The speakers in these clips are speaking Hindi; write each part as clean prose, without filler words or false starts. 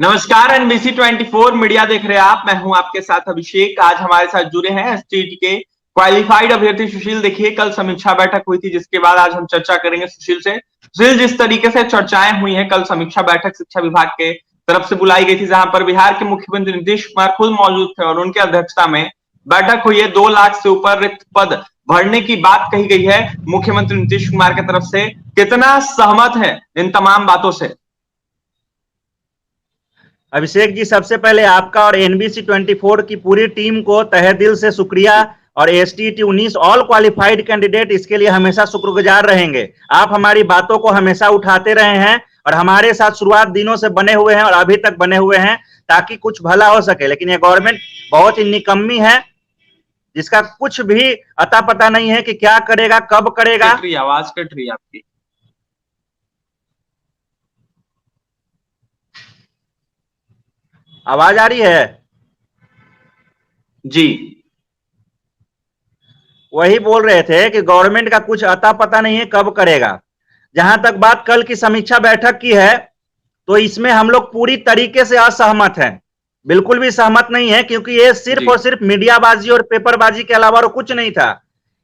नमस्कार, एनबीसी 24 मीडिया देख रहे हैं आप। मैं हूं आपके साथ अभिषेक। आज हमारे साथ जुड़े हैं एसटीईटी के क्वालिफाइड अभ्यर्थी सुशील। देखिए, कल समीक्षा बैठक हुई थी, जिसके बाद आज हम चर्चा करेंगे सुशील से। सुशील, जिस तरीके से चर्चाएं हुई हैं, कल समीक्षा बैठक शिक्षा विभाग के तरफ से बुलाई गई थी, जहां पर बिहार के मुख्यमंत्री नीतीश कुमार खुद मौजूद थे और उनकी अध्यक्षता में बैठक हुई है। 2 लाख से ऊपर रिक्त पद भरने की बात कही गई है मुख्यमंत्री नीतीश कुमार की तरफ से। कितना सहमत है इन तमाम बातों से? अभिषेक जी, सबसे पहले आपका और एनबीसी 24 की पूरी टीम को तहे दिल से शुक्रिया। और एसटीईटी 19 ऑल क्वालिफाइड कैंडिडेट इसके लिए हमेशा शुक्रगुजार रहेंगे। आप हमारी बातों को हमेशा उठाते रहे हैं और हमारे साथ शुरुआत दिनों से बने हुए हैं और अभी तक बने हुए हैं, ताकि कुछ भला हो सके। लेकिन ये गवर्नमेंट बहुत ही निकम्मी है, जिसका कुछ भी अता पता नहीं है कि क्या करेगा, कब करेगा। आवाज कट रही है आपकी। आवाज आ रही है जी? वही बोल रहे थे कि गवर्नमेंट का कुछ अता पता नहीं है, कब करेगा। जहां तक बात कल की समीक्षा बैठक की है, तो इसमें हम लोग पूरी तरीके से असहमत हैं। बिल्कुल भी सहमत नहीं है, क्योंकि ये सिर्फ और सिर्फ मीडियाबाजी और पेपरबाजी के अलावा और कुछ नहीं था।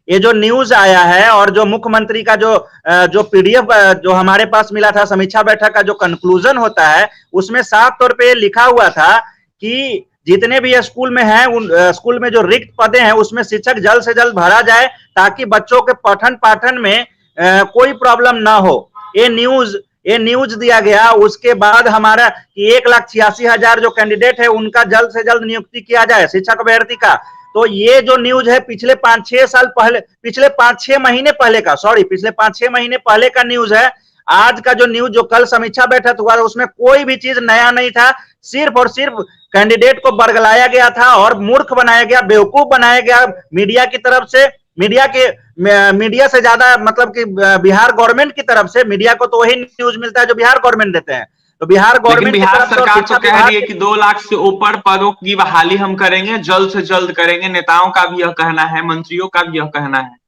ये जो न्यूज आया है और जो मुख्यमंत्री का जो पीडीएफ जो हमारे पास मिला था, समीक्षा बैठक का जो कंक्लूजन होता है, उसमें साफ तौर पे लिखा हुआ था कि जितने भी स्कूल में हैं, उन स्कूल में जो रिक्त पदे हैं उसमें शिक्षक जल्द से जल्द भरा जाए, ताकि बच्चों के पठन पाठन में कोई प्रॉब्लम ना हो। ये न्यूज दिया गया। उसके बाद हमारा कि 1,86,000 जो कैंडिडेट है उनका जल्द से जल्द नियुक्ति किया जाए शिक्षक अभ्यर्थी का। तो ये जो न्यूज है पिछले 5-6 साल पहले, पिछले 5-6 महीने पहले का, पिछले 5-6 महीने पहले का न्यूज है। आज का जो न्यूज जो कल समीक्षा बैठक हुआ, उसमें कोई भी चीज नया नहीं था। सिर्फ और सिर्फ कैंडिडेट को बरगलाया गया था और मूर्ख बनाया गया, बेवकूफ बनाया गया मीडिया की तरफ से। मीडिया से ज्यादा मतलब कि बिहार गवर्नमेंट की तरफ से। मीडिया को तो वही न्यूज मिलता है जो बिहार गवर्नमेंट देते हैं। तो बिहार गवर्नमेंट की बिहार तरफ सरकार तो कह रही है कि 2 लाख से ऊपर पदों की बहाली हम करेंगे, जल्द से जल्द करेंगे। नेताओं का भी यह कहना है, मंत्रियों का भी यह कहना है।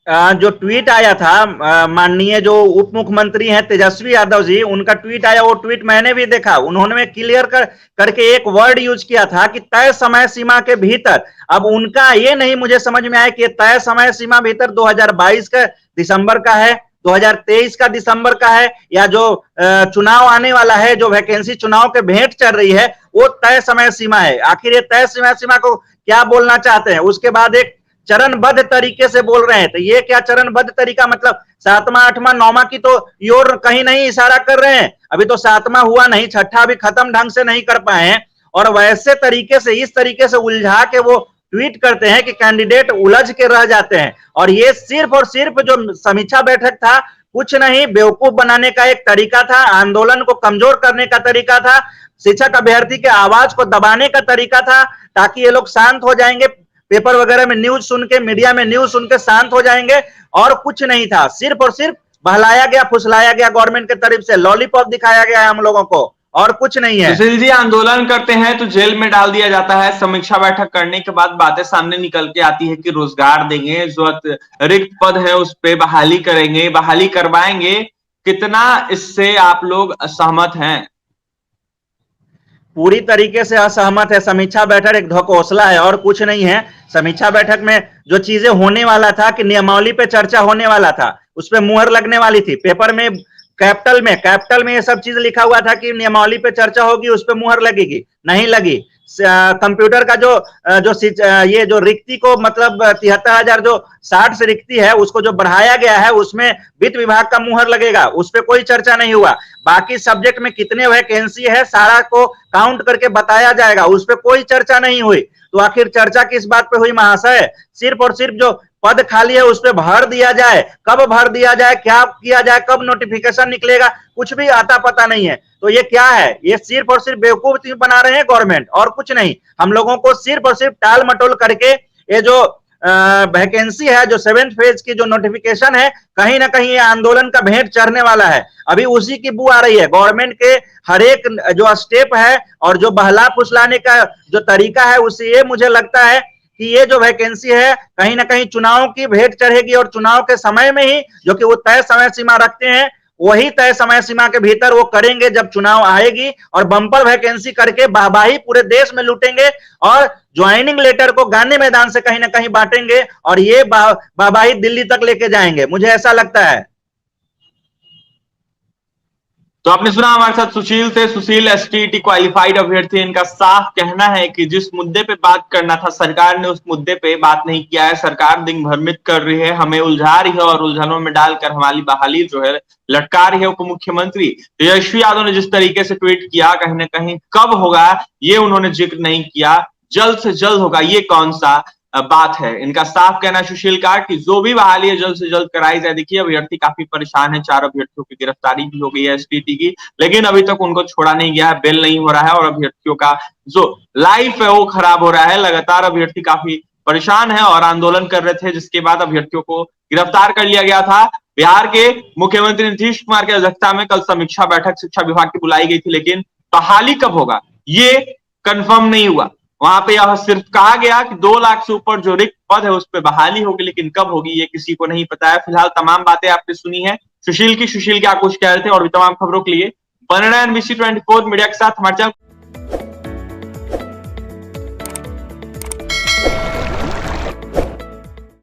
जो ट्वीट आया था माननीय जो उप मुख्यमंत्री हैं तेजस्वी यादव जी, उनका ट्वीट आया, वो ट्वीट मैंने भी देखा। उन्होंने क्लियर करके एक वर्ड यूज किया था कि तय समय सीमा के भीतर। अब उनका ये नहीं मुझे समझ में आया कि तय समय सीमा भीतर 2022 का दिसंबर का है, 2023 का दिसंबर का है, या जो चुनाव आने वाला है, जो वैकेंसी चुनाव के भेंट चल रही है, वो तय समय सीमा है। आखिर ये तय समय सीमा को क्या बोलना चाहते हैं? उसके बाद एक चरणबद्ध तरीके से बोल रहे हैं। तो ये क्या चरणबद्ध तरीका? मतलब 7वां 8वां 9वां की तो योर कहीं नहीं इशारा कर रहे हैं। अभी तो 7वां हुआ नहीं, 6ठा भी खत्म ढंग से नहीं कर पाए हैं, और वैसे तरीके से, इस तरीके से उलझा के वो ट्वीट करते हैं कि कैंडिडेट उलझ के रह जाते हैं। और ये सिर्फ और सिर्फ जो समीक्षा बैठक था, कुछ नहीं, बेवकूफ बनाने का एक तरीका था, आंदोलन को कमजोर करने का तरीका था, शिक्षक अभ्यर्थी के आवाज को दबाने का तरीका था, ताकि ये लोग शांत हो जाएंगे, पेपर वगैरह में न्यूज सुन के, मीडिया में न्यूज सुन के शांत हो जाएंगे। और कुछ नहीं था, सिर्फ और सिर्फ बहलाया गया, फुसलाया गया गवर्नमेंट की तरफ से, लॉलीपॉप दिखाया गया है हम लोगों को, और कुछ नहीं है। सुशील जी, आंदोलन करते हैं तो जेल में डाल दिया जाता है। समीक्षा बैठक करने के बाद बातें सामने निकल के आती है कि रोजगार देंगे, जो रिक्त पद है उस पर बहाली करेंगे, बहाली करवाएंगे। कितना इससे आप लोग सहमत हैं? पूरी तरीके से असहमत है। समीक्षा बैठक एक ढकोसला है और कुछ नहीं है। समीक्षा बैठक में जो चीजें होने वाला था कि नियमावली पे चर्चा होने वाला था, उस पर मुहर लगने वाली थी। पेपर में कैपिटल में ये सब चीज लिखा हुआ था कि नियमावली पे चर्चा होगी, उस पर मुहर लगेगी, नहीं लगी। कंप्यूटर का ये जो रिक्ति को, मतलब 73,000 जो 60 से रिक्ति है, उसको जो बढ़ाया गया है, उसमें वित्त विभाग का मुहर लगेगा, उस पर कोई चर्चा नहीं हुआ। बाकी सब्जेक्ट में कितने वैकेंसी है, सारा को काउंट करके बताया जाएगा, उस पर कोई चर्चा नहीं हुई। तो आखिर चर्चा किस बात पे हुई महाशय? सिर्फ और सिर्फ जो पद खाली है उस पर भर दिया जाए। कब भर दिया जाए, क्या किया जाए, कब नोटिफिकेशन निकलेगा, कुछ भी आता पता नहीं है। तो ये क्या है? ये सिर्फ और सिर्फ बेवकूफ बना रहे हैं गवर्नमेंट, और कुछ नहीं। हम लोगों को सिर्फ और सिर्फ टाल मटोल करके ये जो वैकेंसी है, जो 7th फेज की जो नोटिफिकेशन है, कहीं ना कहीं ये आंदोलन का भेंट चढ़ने वाला है। अभी उसी की बू आ रही है। गवर्नमेंट के हर एक जो स्टेप है और जो बहला फुसलाने का जो तरीका है, उससे ये मुझे लगता है कि ये जो वैकेंसी है कहीं ना कहीं चुनाव की भेंट चढ़ेगी, और चुनाव के समय में ही, जो कि वो तय समय सीमा रखते हैं, वही तय समय सीमा के भीतर वो करेंगे जब चुनाव आएगी, और बम्पर वैकेंसी करके वाहवाही पूरे देश में लूटेंगे और ज्वाइनिंग लेटर को गांधी मैदान से कहीं ना कहीं बांटेंगे और ये वाहवाही दिल्ली तक लेके जाएंगे, मुझे ऐसा लगता है। तो आपने सुना हमारे साथ सुशील थे। सुशील एसटीईटी क्वालिफाइड अभ्यर्थी। इनका साफ कहना है कि जिस मुद्दे पे बात करना था सरकार ने उस मुद्दे पे बात नहीं किया है। सरकार दिन भ्रमित कर रही है, हमें उलझा रही है और उलझनों में डालकर हमारी बहाली जो है लटका रही है। उप मुख्यमंत्री तेजस्वी यादव ने जिस तरीके से ट्वीट किया, कहीं ना कहीं कब होगा ये उन्होंने जिक्र नहीं किया, जल्द से जल्द होगा, ये कौन सा बात है। इनका साफ कहना सुशील का कि जो भी बहाली है जल्द से जल्द कराई जाए। देखिए अभ्यर्थी काफी परेशान है, 4 अभ्यर्थियों की गिरफ्तारी भी हो गई है एसटीटी की, लेकिन अभी तक उनको छोड़ा नहीं गया है, बेल नहीं हो रहा है और अभ्यर्थियों का जो लाइफ है वो खराब हो रहा है। लगातार अभ्यर्थी काफी परेशान है और आंदोलन कर रहे थे, जिसके बाद अभ्यर्थियों को गिरफ्तार कर लिया गया था। बिहार के मुख्यमंत्री नीतीश कुमार की अध्यक्षता में कल समीक्षा बैठक शिक्षा विभाग की बुलाई गई थी, लेकिन बहाली कब होगा ये कंफर्म नहीं हुआ। वहां पे यह सिर्फ कहा गया कि 2 लाख से ऊपर जो रिक्त पद है उस पर बहाली होगी, लेकिन कब होगी ये किसी को नहीं पता है। फिलहाल तमाम बातें आपने सुनी है सुशील क्या कुछ कह रहे थे, और भी तमाम खबरों के लिए बने रहें NBC 24 मीडिया के साथ। हमारे चैनल